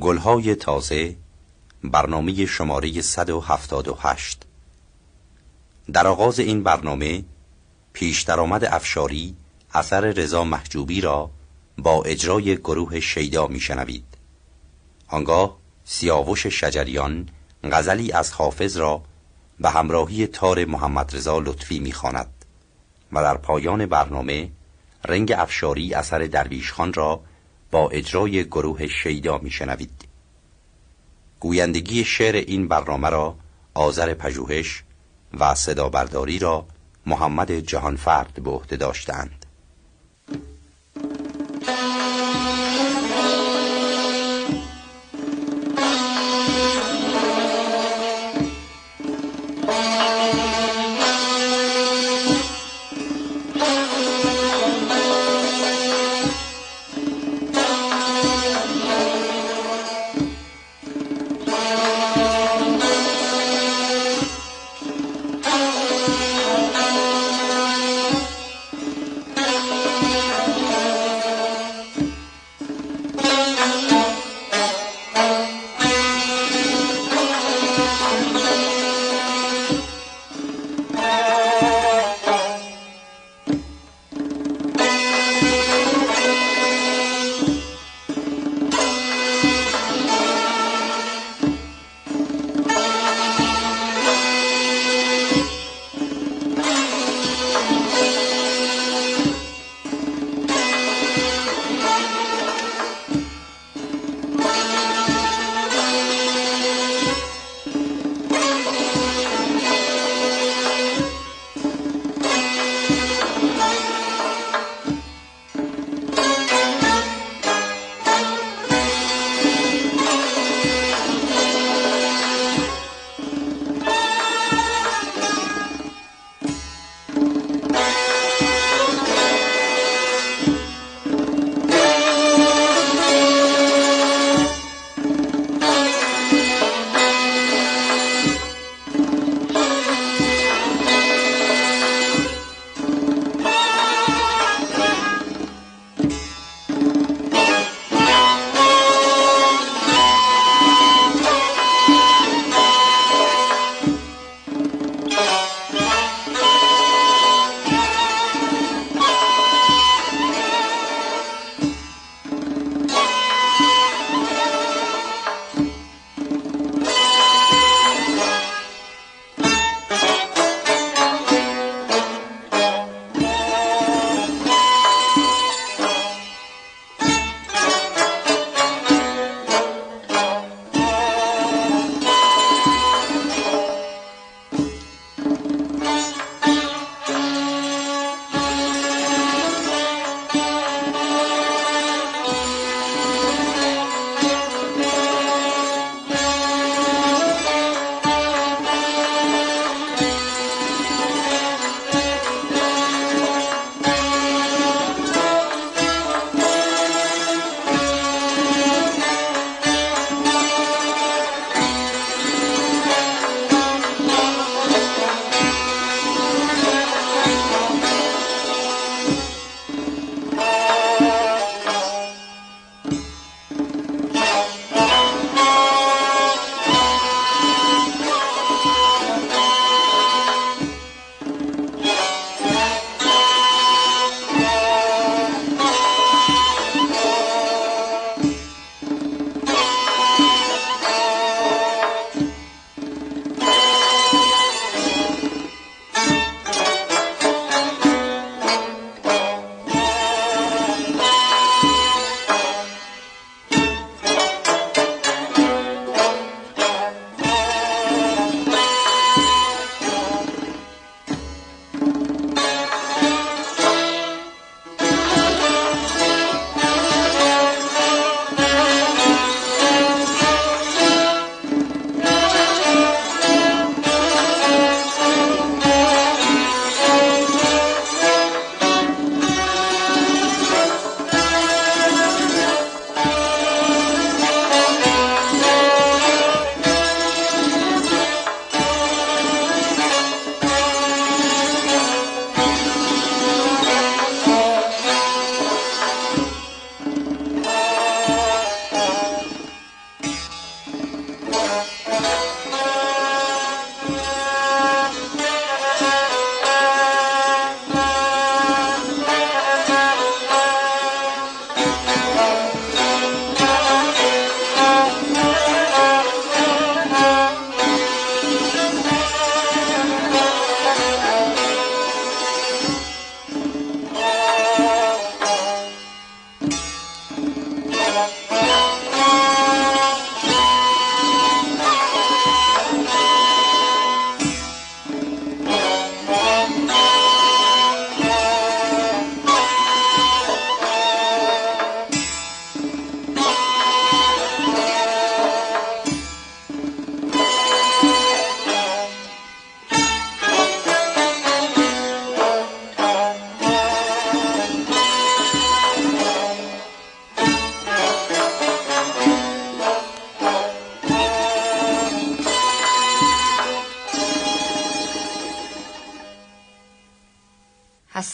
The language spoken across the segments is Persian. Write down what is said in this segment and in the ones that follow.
گلهای تازه، برنامه شماره 178. در آغاز این برنامه پیش درآمد افشاری اثر رضا محجوبی را با اجرای گروه شیدا میشنوید. آنگاه سیاوش شجریان غزلی از حافظ را به همراهی تار محمد رضا لطفی میخواند و در پایان برنامه رنگ افشاری اثر درویش خان را با اجرای گروه شیدا میشنوید. گویندگی شعر این برنامه را آذر پژوهش و صدا برداری را محمد جهانفرد به عهده داشتند.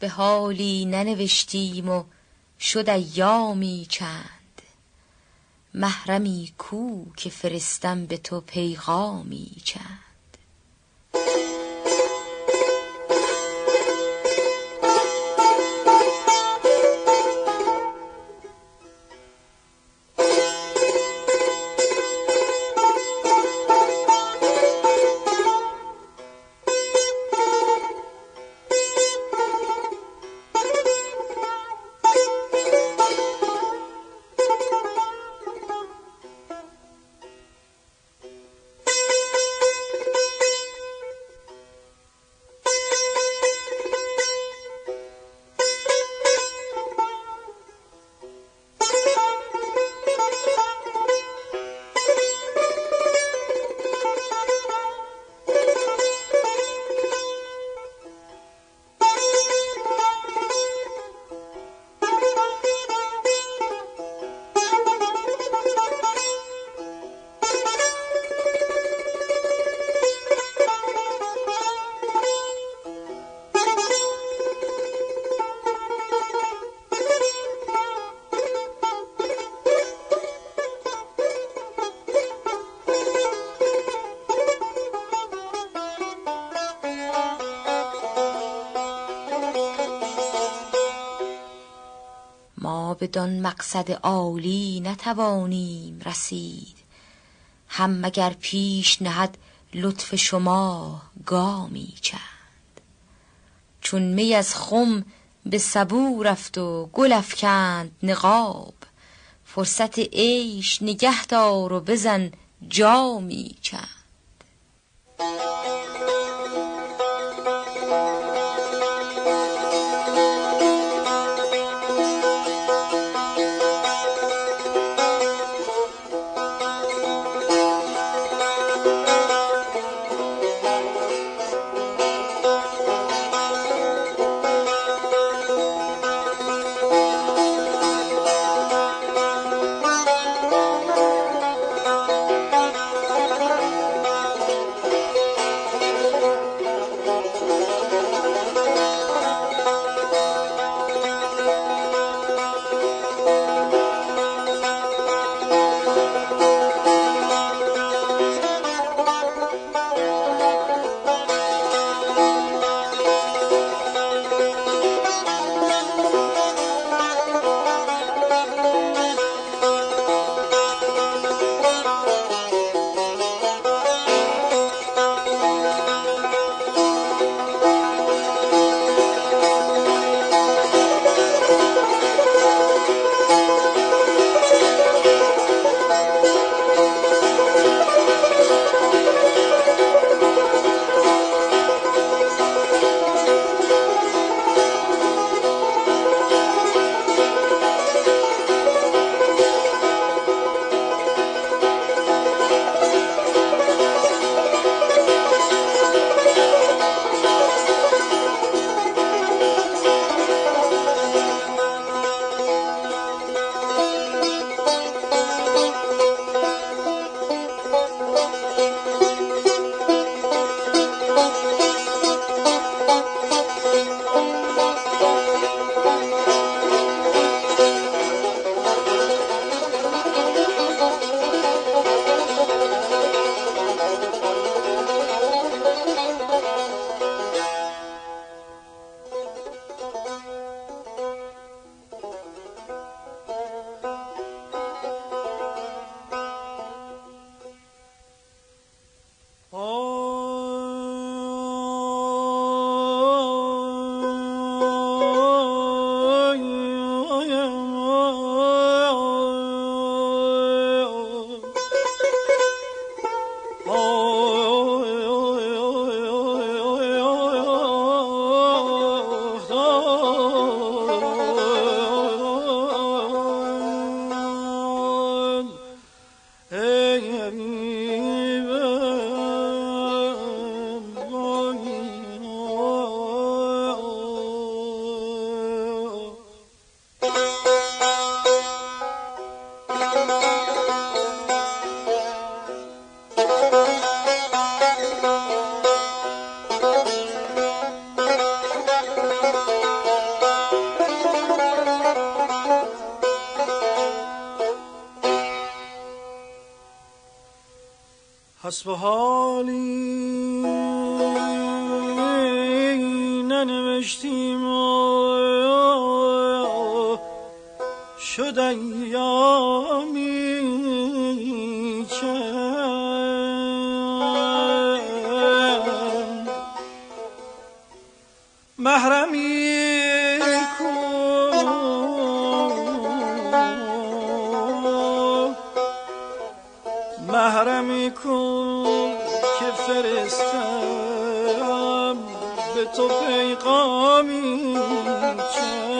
به حالی ننوشتیم و شد ایامی چند. محرمی کو که فرستم به تو پیغامی چند. ما بدان مقصد عالی نتوانیم رسید، هم مگر پیش نهد لطف شما گامی چند. چون می از خم به سبو رفت و گل افکند نقاب، فرصت عیش نگه دار و بزن جامی چند. حسب حالی ننوشتیم و شد ایامی چند محرمی کو محرمی کن که فرستم به تو پیغامی چند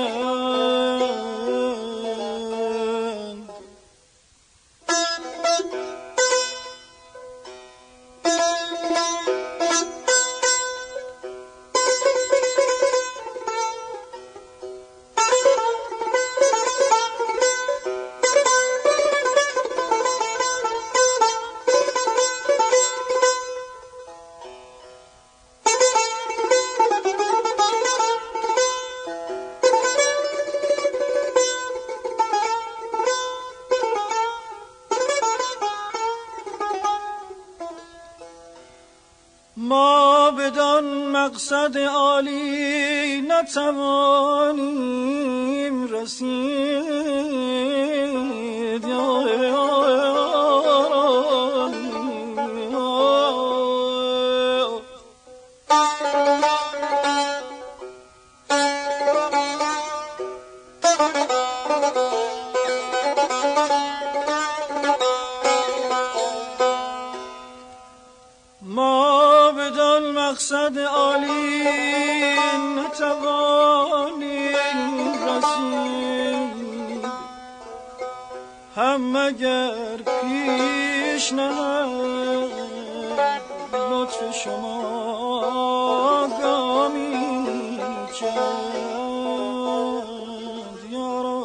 ما بدان مقصد عالی نتوانیم رسید مقصد عالی نتوانیم رسید هم مگر پیش نهد لطف شما گامی چند یارا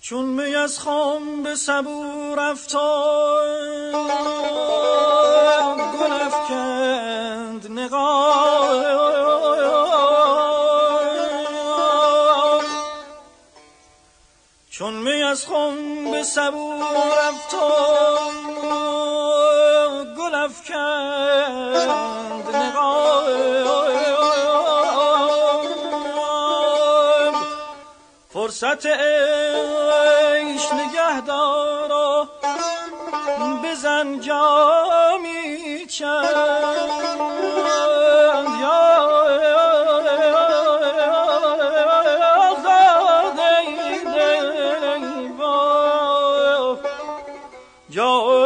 چون می از خم به سبو رفتار گل افکند نقاب چون می از خم به سبو رفتار گل افکند نقاب فرصت عیش نگه دارا بزن جامی چند یا زاده دلی با یا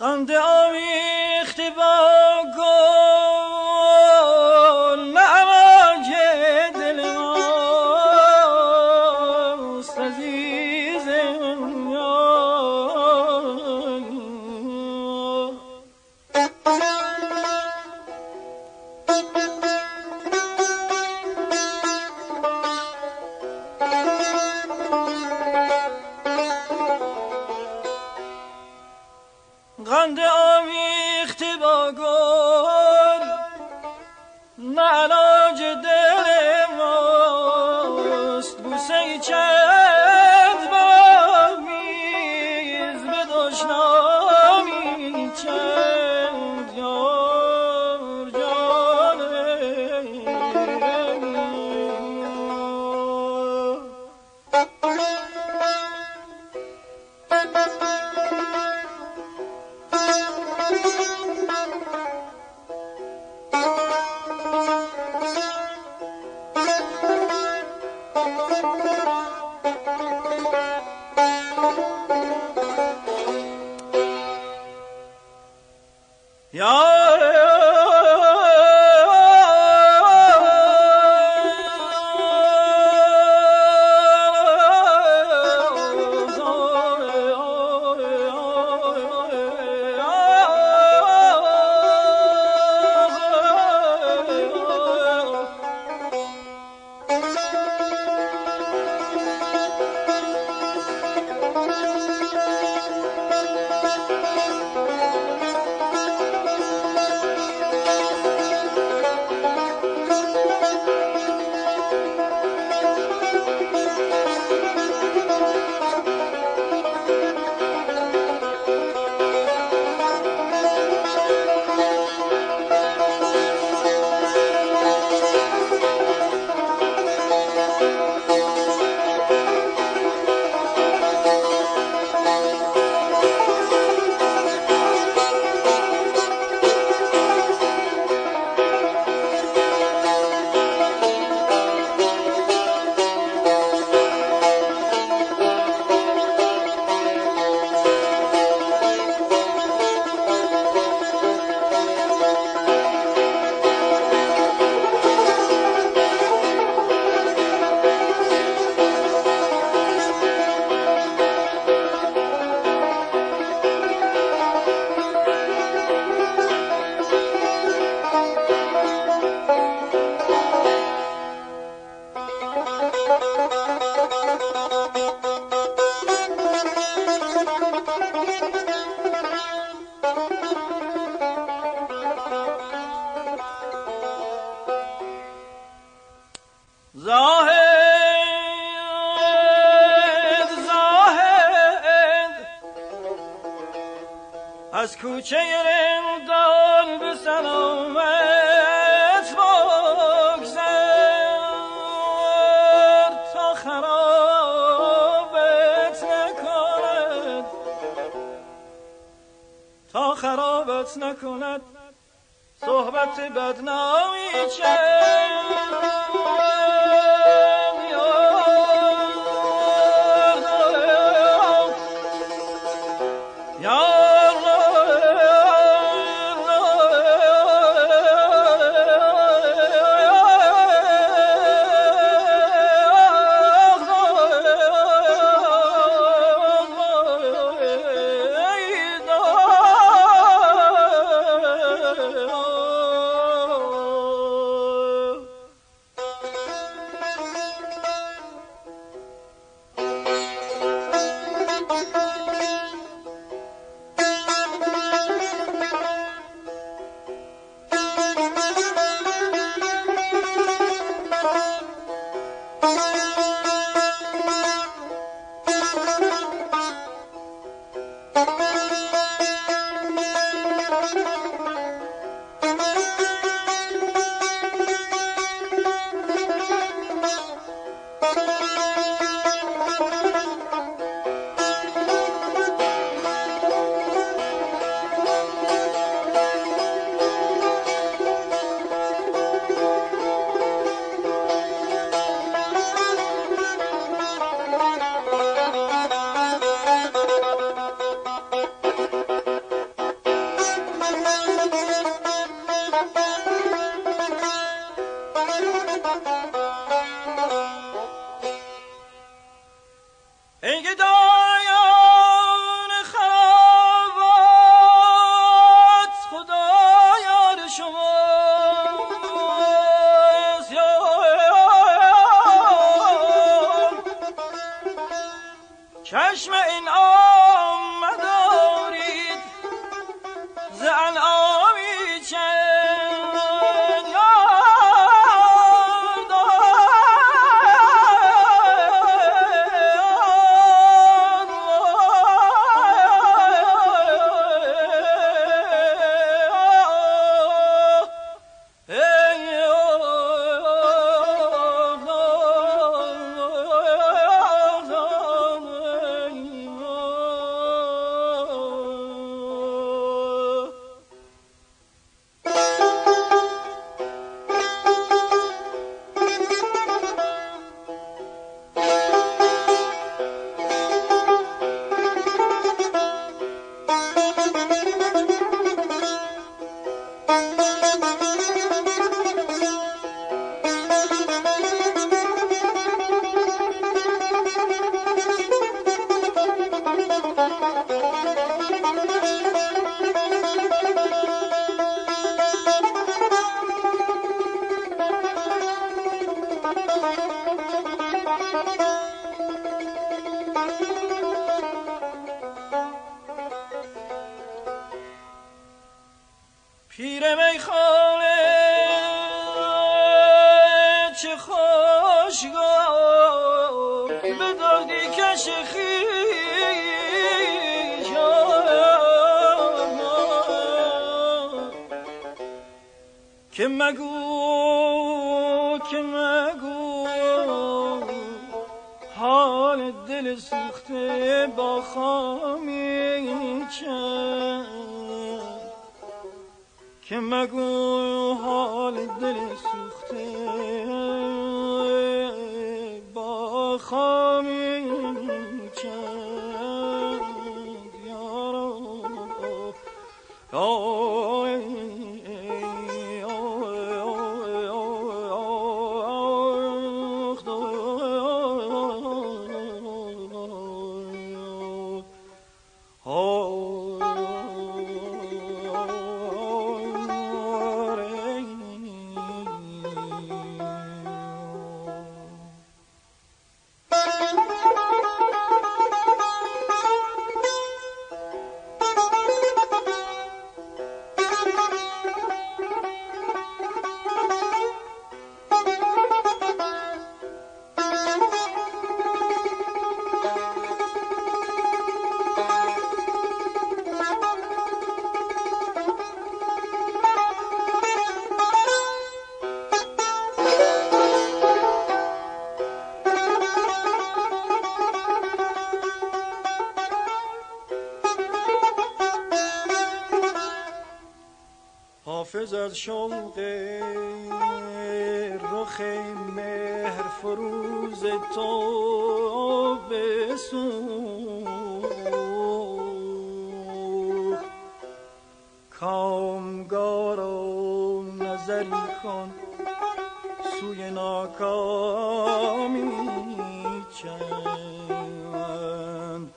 قند آمیخته با گل نماج دل ماست عزیزم خنده آمیخته با گل نه علاج دل ماست بوسه چند با میز به دشنامی چند یار جانه از کوچه رندان به سلامت بگذر تا خرابت نکند صحبت بدنامی چند چشم این عام مدارید انعامی چند پیر میخانه چه خوش گفت به دردی کش خویش که مگو حال دل سوخته با خامی چند که مگو حال دل سوخته با خامی چند یارو حافظ از شوق رخ مهر فروز تو بسوخت کامگارا نظری کن سوی ناکامی چند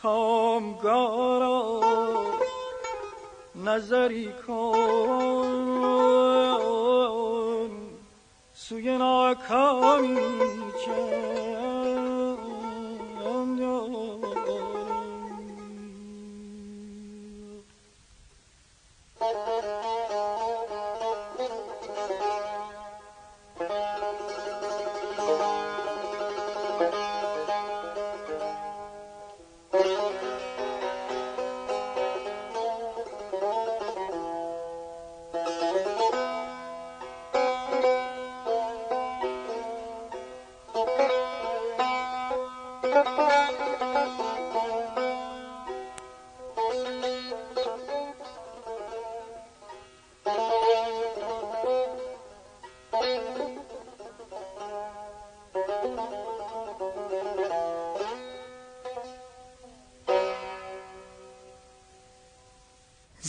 کامگارا نظری کن سوی ناکامی چند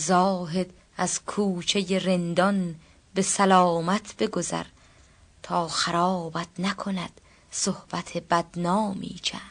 زاهد از کوچه رندان به سلامت بگذر تا خرابت نکند صحبت بدنامی چند.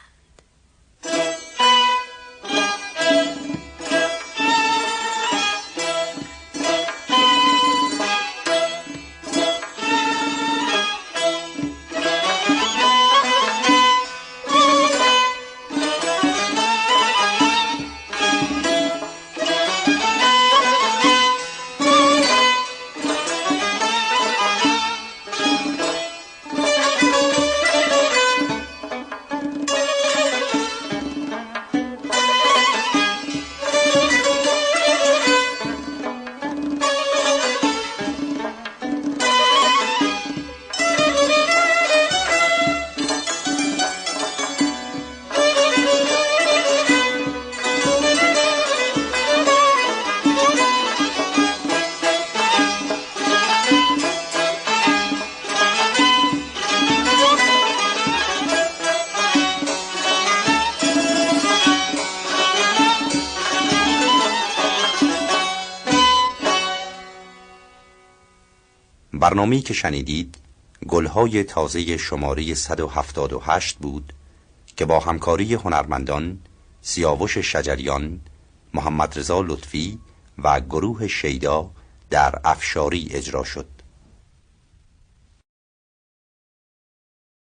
برنامه‌ای که شنیدید گلهای تازه شماره 178 بود که با همکاری هنرمندان سیاوش شجریان، محمد رضا لطفی و گروه شیدا در افشاری اجرا شد.